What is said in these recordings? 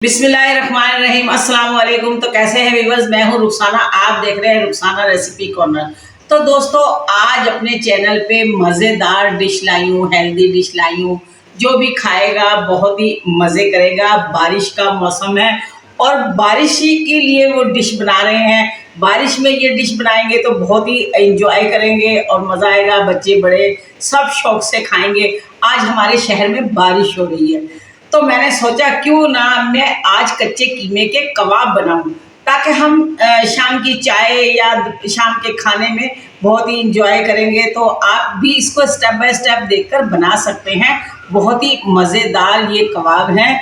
बिस्मिल्लाहिर्रहमानिर्रहीम। अस्सलाम वालेकुम। तो कैसे हैं व्यूअर्स, मैं हूं रुखसाना, आप देख रहे हैं रुखसाना रेसिपी कॉर्नर। तो दोस्तों, आज अपने चैनल पे मज़ेदार डिश लाई हूँ, हेल्दी डिश लाई हूँ। जो भी खाएगा बहुत ही मज़े करेगा। बारिश का मौसम है और बारिश ही के लिए वो डिश बना रहे हैं। बारिश में ये डिश बनाएंगे तो बहुत ही एंजॉय करेंगे और मज़ा आएगा। बच्चे बड़े सब शौक से खाएंगे। आज हमारे शहर में बारिश हो रही है तो मैंने सोचा क्यों ना मैं आज कच्चे कीमे के कबाब बनाऊं, ताकि हम शाम की चाय या शाम के खाने में बहुत ही इंजॉय करेंगे। तो आप भी इसको स्टेप बाय स्टेप देखकर बना सकते हैं। बहुत ही मज़ेदार ये कबाब हैं।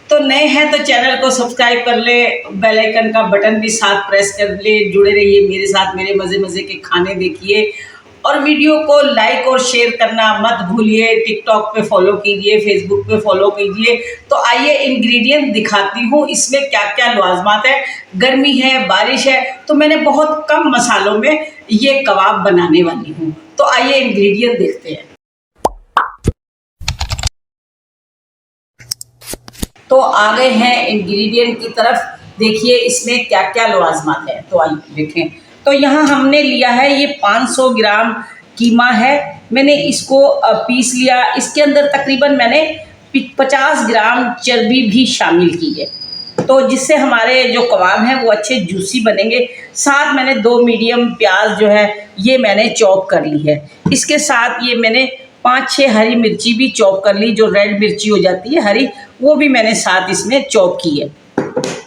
तो नए हैं तो चैनल को सब्सक्राइब कर ले, बेल आइकन का बटन भी साथ प्रेस कर ले। जुड़े रहिए मेरे साथ, मेरे मज़े मज़े के खाने देखिए और वीडियो को लाइक और शेयर करना मत भूलिए। टिकटॉक पे फॉलो कीजिए, फेसबुक पे फॉलो कीजिए। तो आइए इंग्रेडिएंट दिखाती हूँ इसमें क्या क्या लाजमात है। गर्मी है, बारिश है, तो मैंने बहुत कम मसालों में ये कबाब बनाने वाली हूँ। तो आइए इंग्रेडिएंट देखते हैं। तो आ गए हैं इंग्रेडिएंट की तरफ। देखिए इसमें क्या क्या लाजमात है, तो आइए देखें। तो यहाँ हमने लिया है ये 500 ग्राम कीमा है। मैंने इसको पीस लिया। इसके अंदर तकरीबन मैंने 50 ग्राम चर्बी भी शामिल की है, तो जिससे हमारे जो कबाब हैं वो अच्छे जूसी बनेंगे। साथ मैंने 2 मीडियम प्याज जो है ये मैंने चॉप कर ली है। इसके साथ ये मैंने 5-6 हरी मिर्ची भी चॉप कर ली, जो रेड मिर्ची हो जाती है हरी, वो भी मैंने साथ इसमें चॉप की है।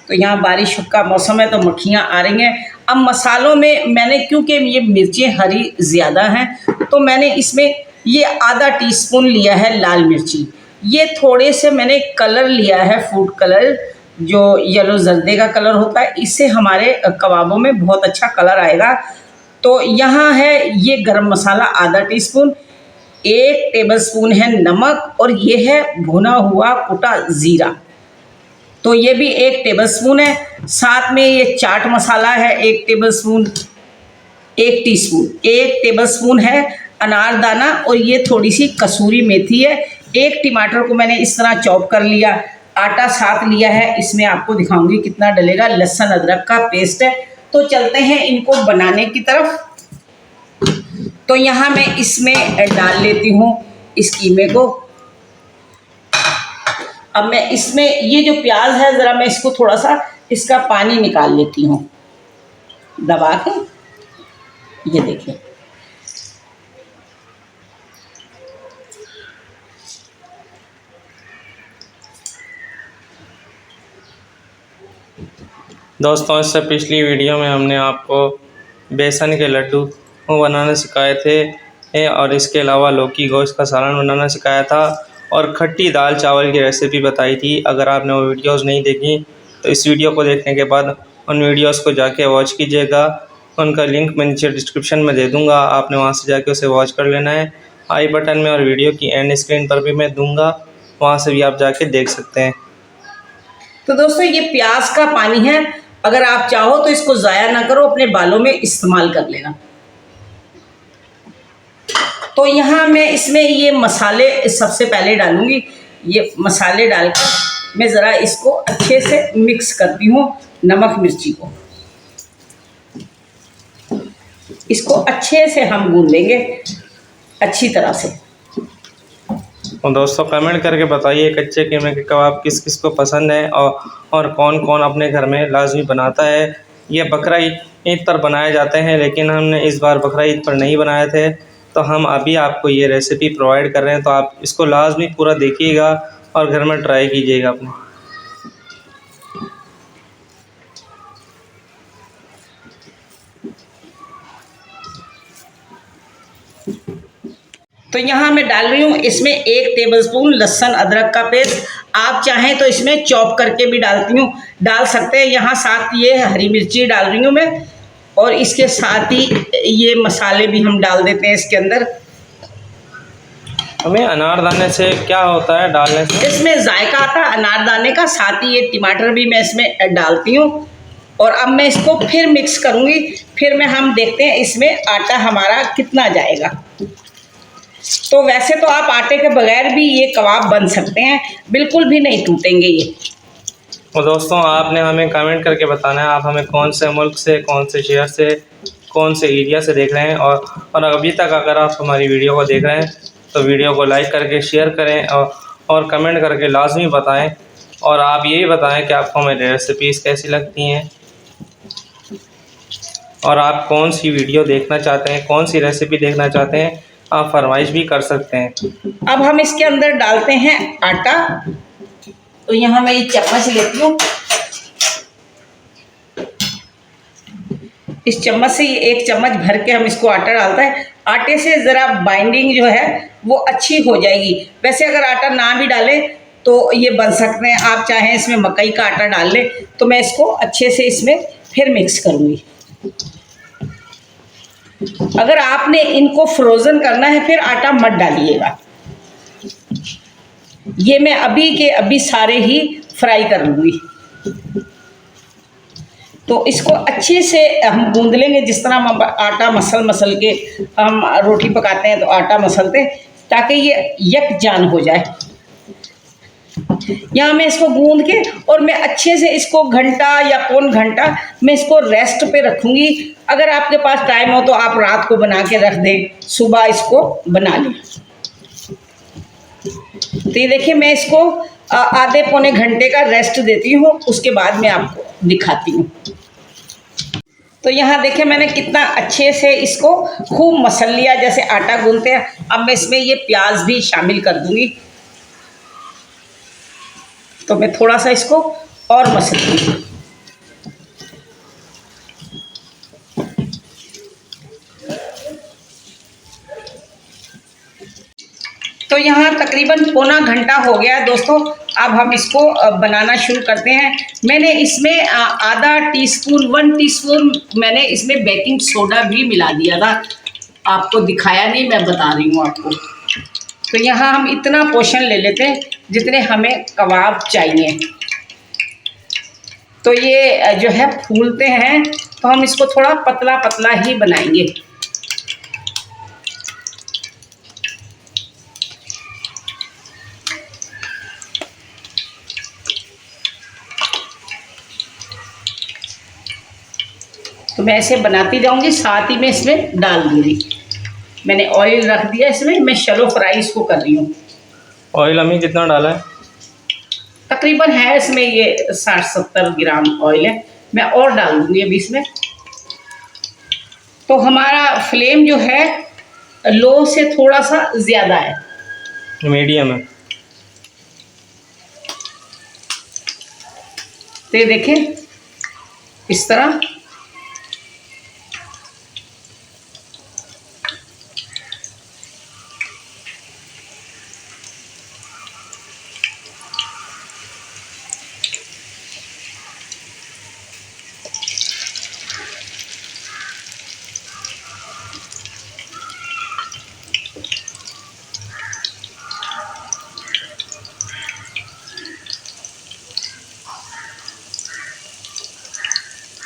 तो यहाँ बारिश का मौसम है तो मक्खियाँ आ रही हैं। अब मसालों में मैंने, क्योंकि ये मिर्चें हरी ज़्यादा हैं, तो मैंने इसमें ये आधा टीस्पून लिया है लाल मिर्ची। ये थोड़े से मैंने कलर लिया है, फूड कलर, जो येलो जर्दे का कलर होता है। इससे हमारे कबाबों में बहुत अच्छा कलर आएगा। तो यहाँ है ये गरम मसाला आधा टीस्पून, 1 टेबलस्पून है नमक, और ये है भुना हुआ कुटा ज़ीरा, तो ये भी 1 टेबलस्पून है। साथ में ये चाट मसाला है 1 टेबलस्पून, 1 टीस्पून, 1 टेबलस्पून है अनारदाना, और ये थोड़ी सी कसूरी मेथी है। 1 टमाटर को मैंने इस तरह चॉप कर लिया। आटा साथ लिया है, इसमें आपको दिखाऊंगी कितना डलेगा। लहसुन अदरक का पेस्ट है। तो चलते हैं इनको बनाने की तरफ। तो यहाँ मैं इसमें डाल लेती हूँ इस कीमे को। अब मैं इसमें ये जो प्याज है, ज़रा मैं इसको थोड़ा सा इसका पानी निकाल लेती हूँ दबा के। ये देखिए, दोस्तों, इससे पिछली वीडियो में हमने आपको बेसन के लड्डू बनाना सिखाए थे और इसके अलावा लौकी गोश्त का सालन बनाना सिखाया था और खट्टी दाल चावल की रेसिपी बताई थी। अगर आपने वो वीडियोस नहीं देखी तो इस वीडियो को देखने के बाद उन वीडियोस को जाके वॉच कीजिएगा। उनका लिंक मैं नीचे डिस्क्रिप्शन में दे दूँगा, आपने वहाँ से जाके उसे वॉच कर लेना है। आई बटन में और वीडियो की एंड स्क्रीन पर भी मैं दूँगा, वहाँ से भी आप जाके देख सकते हैं। तो दोस्तों ये प्याज का पानी है, अगर आप चाहो तो इसको ज़ाया ना करो, अपने बालों में इस्तेमाल कर लेना। तो यहाँ मैं इसमें ये मसाले सबसे पहले डालूंगी। ये मसाले डालकर मैं ज़रा इसको अच्छे से मिक्स करती हूँ। नमक मिर्ची को इसको अच्छे से हम भून लेंगे अच्छी तरह से। और दोस्तों, कमेंट करके बताइए कच्चे कीमे के कबाब किस किस को पसंद है और कौन कौन अपने घर में लाजमी बनाता है। ये बकरा ईद पर बनाए जाते हैं, लेकिन हमने इस बार बकरा ईद पर नहीं बनाए थे, तो हम अभी आपको ये रेसिपी प्रोवाइड कर रहे हैं। तो आप इसको लाजमी पूरा देखिएगा और घर में ट्राई कीजिएगा अपने। तो यहाँ मैं डाल रही हूँ इसमें 1 टेबलस्पून लहसुन अदरक का पेस्ट। आप चाहें तो इसमें चॉप करके भी डाल सकते हैं। यहाँ साथ ये हरी मिर्ची डाल रही हूँ मैं, और इसके साथ ही ये मसाले भी हम डाल देते हैं इसके अंदर। हमें अनारदाने से क्या होता है डालने से? इसमें जायका आता है अनारदाने का। साथ ही ये टमाटर भी मैं इसमें डालती हूँ, और अब मैं इसको फिर मिक्स करूँगी। फिर में हम देखते हैं इसमें आटा हमारा कितना जाएगा। तो वैसे तो आप आटे के बगैर भी ये कबाब बन सकते हैं, बिल्कुल भी नहीं टूटेंगे ये। और दोस्तों आपने हमें कमेंट करके बताना है आप हमें कौन से मुल्क से, कौन से शहर से, कौन से एरिया से देख रहे हैं। और अभी तक अगर आप हमारी वीडियो को देख रहे हैं तो वीडियो को लाइक करके शेयर करें और कमेंट करके लाजमी बताएं। और आप ये भी बताएं कि आपको हमारी रेसिपीज़ कैसी लगती हैं और आप कौन सी वीडियो देखना चाहते हैं, कौन सी रेसिपी देखना चाहते हैं, आप फरमाइश भी कर सकते हैं। अब हम इसके अंदर डालते हैं आटा। तो यहाँ मैं ये चम्मच लेती हूँ, इस चम्मच से ये 1 चम्मच भर के हम इसको आटा डालते हैं। आटे से ज़रा बाइंडिंग जो है वो अच्छी हो जाएगी। वैसे अगर आटा ना भी डालें तो ये बन सकते हैं, आप चाहें इसमें मकई का आटा डाल लें। तो मैं इसको अच्छे से इसमें फिर मिक्स करूँगी। अगर आपने इनको फ्रोज़न करना है फिर आटा मत डालिएगा। ये मैं अभी के अभी सारे ही फ्राई कर लूँगी। तो इसको अच्छे से हम गूंद लेंगे, जिस तरह हम आटा मसल के हम रोटी पकाते हैं तो आटा मसलते हैं, ताकि ये यकजान हो जाए। यहाँ मैं इसको गूंद के और मैं अच्छे से इसको घंटा या पौन घंटा मैं इसको रेस्ट पे रखूँगी। अगर आपके पास टाइम हो तो आप रात को बना के रख दें, सुबह इसको बना लें। तो ये देखिए मैं इसको आधे पौने घंटे का रेस्ट देती हूँ, उसके बाद मैं आपको दिखाती हूँ। तो यहाँ देखिए मैंने कितना अच्छे से इसको खूब मसल लिया, जैसे आटा गूंदते हैं। अब मैं इसमें ये प्याज भी शामिल कर दूँगी। तो मैं थोड़ा सा इसको और मसलती हूँ। तो यहाँ तकरीबन पौना घंटा हो गया है दोस्तों। अब हम इसको बनाना शुरू करते हैं। मैंने इसमें आधा टीस्पून 1 टीस्पून मैंने इसमें बेकिंग सोडा भी मिला दिया था। आपको दिखाया नहीं, मैं बता रही हूँ आपको। तो यहाँ हम इतना पोर्शन ले लेते हैं जितने हमें कबाब चाहिए। तो ये जो है फूलते हैं तो हम इसको थोड़ा पतला पतला ही बनाएंगे। तो मैं ऐसे बनाती जाऊंगी, साथ ही में इसमें डाल दूंगी। मैंने ऑयल रख दिया इसमें, मैं शैलो फ्राई इसको कर रही हूँ। ऑयल अम्मी कितना डाला है? तकरीबन है इसमें ये 60-70 ग्राम ऑयल है। मैं और डाल दूंगी अभी इसमें। तो हमारा फ्लेम जो है लो से थोड़ा सा ज़्यादा है, मीडियम है। तो ये देखें इस तरह।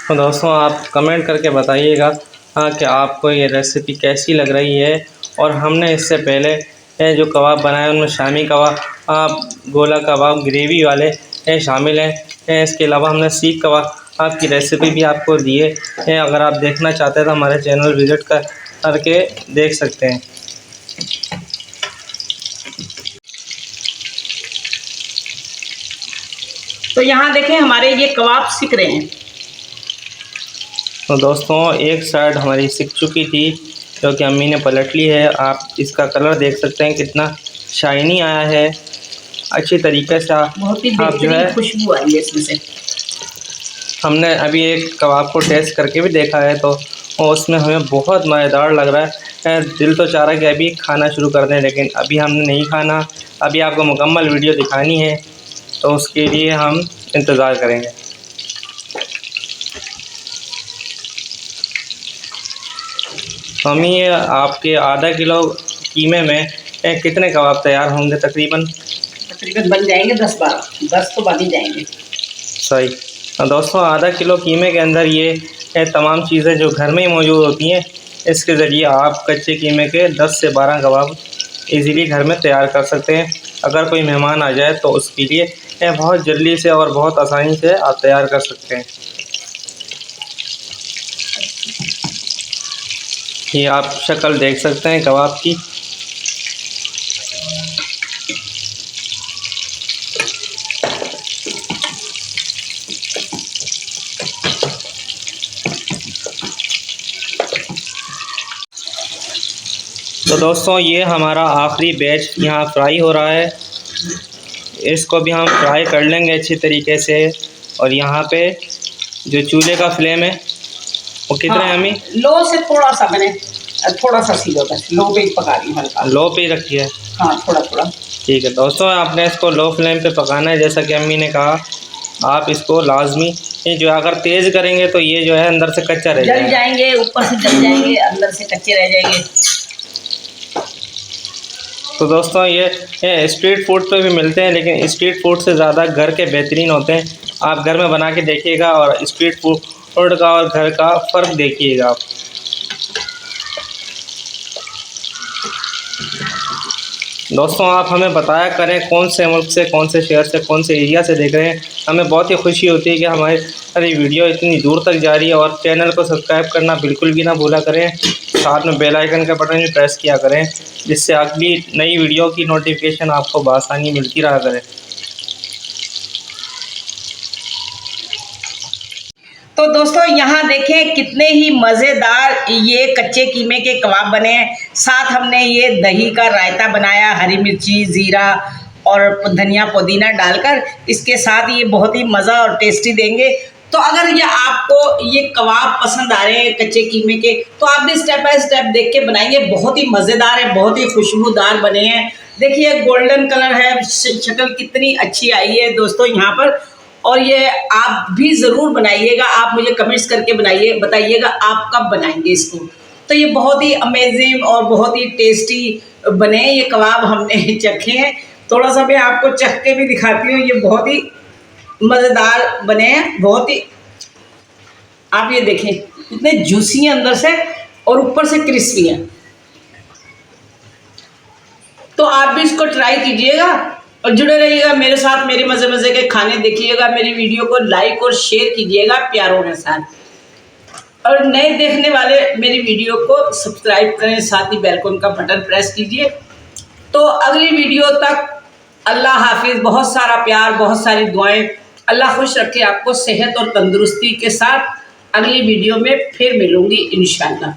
तो दोस्तों आप कमेंट करके बताइएगा कि आपको ये रेसिपी कैसी लग रही है। और हमने इससे पहले जो कबाब बनाए उनमें शामी कबाब, गोला कबाब ग्रेवी वाले शामिल हैं। इसके अलावा हमने सीख कबाब की रेसिपी भी आपको दी है। अगर आप देखना चाहते हैं तो हमारे चैनल विज़िट करके देख सकते हैं। तो यहाँ देखें हमारे ये कबाब सिक रहे हैं। तो दोस्तों एक साइड हमारी सिक चुकी थी जो कि अम्मी ने पलट ली है। आप इसका कलर देख सकते हैं कितना शाइनी आया है, अच्छी तरीके से बहुत ही आप जो है खुशबू आई है इसमें से। हमने अभी एक कबाब को टेस्ट करके भी देखा है तो उसमें हमें बहुत मज़ेदार लग रहा है। दिल तो चाह रहा है कि अभी खाना शुरू कर दें, लेकिन अभी हमने नहीं खाना। अभी आपको मुकम्मल वीडियो दिखानी है तो उसके लिए हम इंतज़ार करेंगे। मम्मी आपके आधा किलो कीमे में कितने कबाब तैयार होंगे तकरीबन? तकरीबन बन जाएंगे 10-12, 10 तो बन ही जाएंगे। सही। दोस्तों आधा किलो कीमे के अंदर ये तमाम चीज़ें जो घर में ही मौजूद होती हैं, इसके ज़रिए आप कच्चे कीमे के 10 से 12 कबाब इजीली घर में तैयार कर सकते हैं। अगर कोई मेहमान आ जाए तो उसके लिए ये बहुत जल्दी से और बहुत आसानी से आप तैयार कर सकते हैं। ये आप शक्ल देख सकते हैं कबाब की। तो दोस्तों ये हमारा आखिरी बैच यहाँ फ्राई हो रहा है, इसको भी हम फ्राई कर लेंगे अच्छी तरीके से। और यहाँ पे जो चूल्हे का फ्लेम है वो कितना है हमें? लो से थोड़ा सा मैंने थोड़ा सा सीधा बस लो पे ही पका रही हूँ, हल्का लो पे ही रखी है। हाँ थोड़ा थोड़ा। ठीक है दोस्तों, आपने इसको लो फ्लेम पे पकाना है। जैसा कि अम्मी ने कहा आप इसको लाजमी, ये जो अगर तेज़ करेंगे तो ये जो है अंदर से कच्चा रह जल जाएंगे, ऊपर से जल जाएंगे, अंदर से कच्चे रह जाएंगे। तो दोस्तों ये स्ट्रीट फूड पे भी मिलते हैं, लेकिन स्ट्रीट फूड से ज़्यादा घर के बेहतरीन होते हैं। आप घर में बना के देखिएगा और स्ट्रीट फूड का और घर का फ़र्क देखिएगा आप। दोस्तों आप हमें बताया करें कौन से मुल्क से, कौन से शहर से, कौन से एरिया से देख रहे हैं। हमें बहुत ही खुशी होती है कि हमारी वीडियो इतनी दूर तक जा रही है। और चैनल को सब्सक्राइब करना बिल्कुल भी ना भूला करें, साथ में बेल आइकन का बटन भी प्रेस किया करें, जिससे अगली नई वीडियो की नोटिफिकेशन आपको बआसानी मिलती रहा करे। तो दोस्तों यहाँ देखें कितने ही मज़ेदार ये कच्चे कीमे के कबाब बने हैं। साथ हमने ये दही का रायता बनाया, हरी मिर्ची, ज़ीरा और धनिया पुदीना डालकर। इसके साथ ये बहुत ही मज़ा और टेस्टी देंगे। तो अगर ये आपको ये कबाब पसंद आ रहे हैं कच्चे कीमे के, तो आप भी स्टेप बाय स्टेप देख के बनाएंगे। बहुत ही मज़ेदार है, बहुत ही खुशबूदार बने हैं। देखिए गोल्डन कलर है, शक्ल कितनी अच्छी आई है दोस्तों यहाँ पर। और ये आप भी ज़रूर बनाइएगा, आप मुझे कमेंट्स करके बताइएगा आप कब बनाएंगे इसको। तो ये बहुत ही अमेजिंग और बहुत ही टेस्टी बने हैं ये कबाब, हमने चखे हैं। थोड़ा सा मैं आपको चख के भी दिखाती हूँ। ये बहुत ही मज़ेदार बने हैं, बहुत ही। आप ये देखें इतने जूसी हैं अंदर से और ऊपर से क्रिस्पी हैं। तो आप भी इसको ट्राई कीजिएगा और जुड़े रहिएगा मेरे साथ। मेरे मज़े मज़े के खाने देखिएगा, मेरी वीडियो को लाइक और शेयर कीजिएगा प्यारों के साथ। और नए देखने वाले मेरी वीडियो को सब्सक्राइब करें, साथ ही बेल आइकन का बटन प्रेस कीजिए। तो अगली वीडियो तक अल्लाह हाफिज़। बहुत सारा प्यार, बहुत सारी दुआएं। अल्लाह खुश रखे आपको सेहत और तंदुरुस्ती के साथ। अगली वीडियो में फिर मिलूँगी इंशाल्लाह।